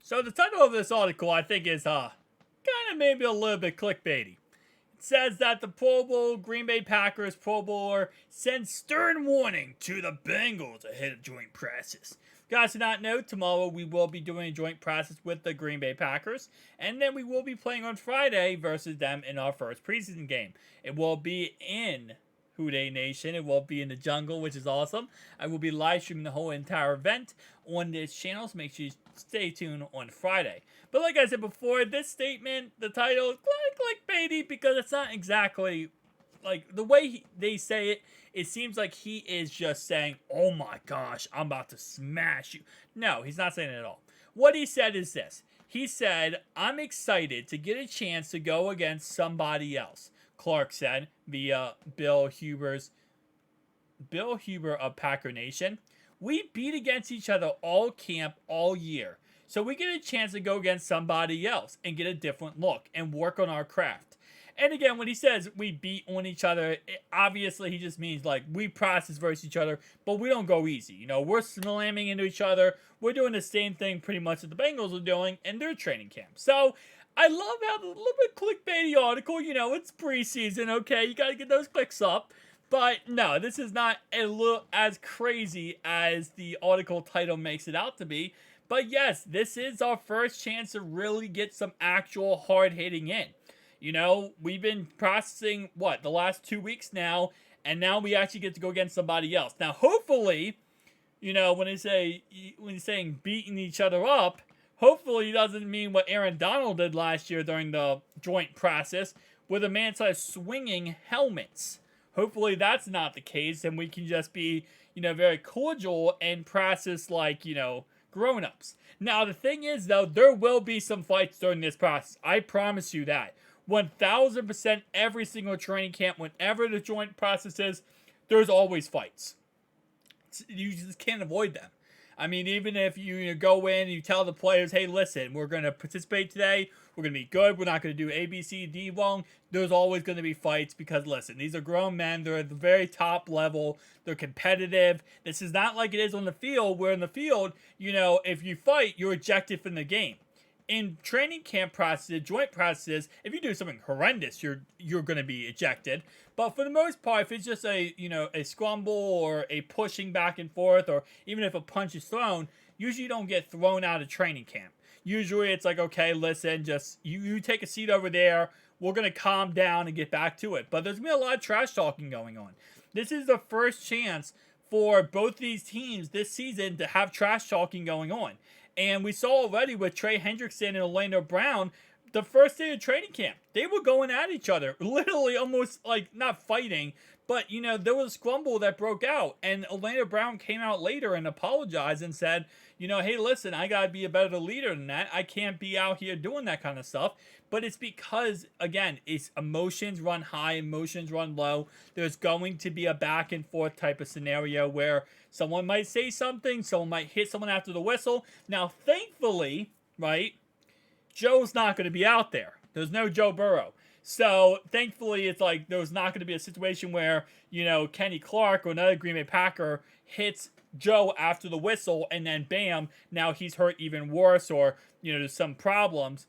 So the title of this article, I think, is kind of maybe a little bit clickbaity. It says that the Pro Bowl Green Bay Packers Pro Bowler sends stern warning to the Bengals ahead of joint practice. Guys, do not know, tomorrow we will be doing a joint practice with the Green Bay Packers, and then we will be playing on Friday versus them in our first preseason game. It will be in Houday Nation. It will be in the jungle, which is awesome. I will be live streaming the whole entire event on this channel, so make sure you stay tuned on Friday. But like I said before, this statement, the title is clickbaity because it's not exactly like the way they say it. It seems like he is just saying, "Oh my gosh, I'm about to smash you." No, he's not saying it at all. What he said is this. He said, "I'm excited to get a chance to go against somebody else." Clark said via Bill Huber of Packer Nation. "We beat against each other all camp, all year. So we get a chance to go against somebody else and get a different look and work on our craft." And again, when he says we beat on each other, obviously he just means like we practice versus each other, but we don't go easy. You know, we're slamming into each other. We're doing the same thing pretty much that the Bengals are doing in their training camp. So I love how the little bit clickbaity article, you know, it's preseason, okay? You got to get those clicks up. But no, this is not a little as crazy as the article title makes it out to be. But yes, this is our first chance to really get some actual hard hitting in. You know, we've been processing, the last 2 weeks now, and now we actually get to go against somebody else. Now, hopefully, you know, when he's saying beating each other up, hopefully he doesn't mean what Aaron Donald did last year during the joint process, where the man started swinging helmets. Hopefully that's not the case, and we can just be, you know, very cordial and process like, you know, grown-ups. Now, the thing is, though, there will be some fights during this process. I promise you that. 1000% every single training camp, whenever the joint process is, there's always fights. You just can't avoid them. I mean, even if you go in and you tell the players, hey, listen, we're going to participate today. We're going to be good. We're not going to do A, B, C, D wrong. There's always going to be fights because, listen, these are grown men. They're at the very top level. They're competitive. This is not like it is on the field, where in the field, you know, if you fight, you're ejected from the game. In training camp processes, joint processes, if you do something horrendous, you're going to be ejected. But for the most part, if it's just a scramble or a pushing back and forth, or even if a punch is thrown, usually you don't get thrown out of training camp. Usually it's like, okay, listen, just you take a seat over there. We're going to calm down and get back to it. But there's going to be a lot of trash talking going on. This is the first chance for both these teams this season to have trash talking going on. And we saw already with Trey Hendrickson and Orlando Brown, the first day of training camp, they were going at each other, literally almost like not fighting, but, you know, there was a scramble that broke out. And Orlando Brown came out later and apologized and said, you know, hey, listen, I got to be a better leader than that. I can't be out here doing that kind of stuff. But it's because, again, it's emotions run high, emotions run low. There's going to be a back and forth type of scenario where someone might say something, someone might hit someone after the whistle. Now, thankfully, right, Joe's not going to be out there. There's no Joe Burrow. So, thankfully, it's like there's not going to be a situation where, you know, Kenny Clark or another Green Bay Packer hits Joe after the whistle and then bam, now he's hurt even worse, or, you know, there's some problems.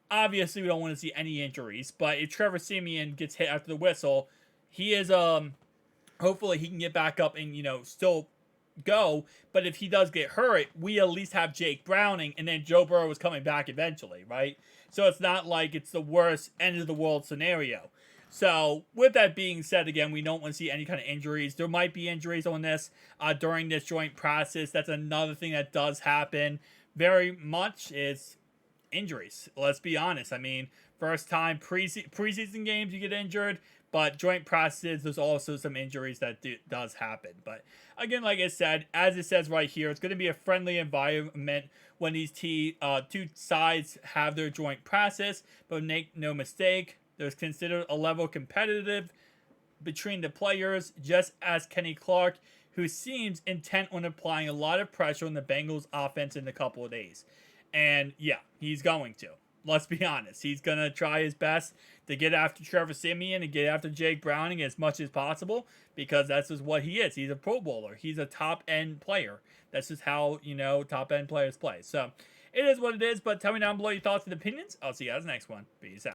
Obviously, we don't want to see any injuries, but if Trevor Siemian gets hit after the whistle, he is, hopefully he can get back up and, you know, still go. But if he does get hurt, we at least have Jake Browning, and then Joe Burrow is coming back eventually, right? So it's not like it's the worst end of the world scenario. So with that being said, again, we don't want to see any kind of injuries. There might be injuries on this during this joint process. That's another thing that does happen very much is injuries. Let's be honest. I mean, first time preseason games you get injured, but joint processes, there's also some injuries that does happen. But again, like I said, as it says right here, it's going to be a friendly environment when these two sides have their joint process. But make no mistake, there's considered a level competitive between the players, just as Kenny Clark, who seems intent on applying a lot of pressure on the Bengals offense in a couple of days. And yeah, he's going to. Let's be honest. He's going to try his best to get after Trevor Siemian and get after Jake Browning as much as possible, because that's just what he is. He's a Pro Bowler. He's a top-end player. That's just how, you know, top-end players play. So It is what it is, but tell me down below your thoughts and opinions. I'll see you guys next one. Peace out.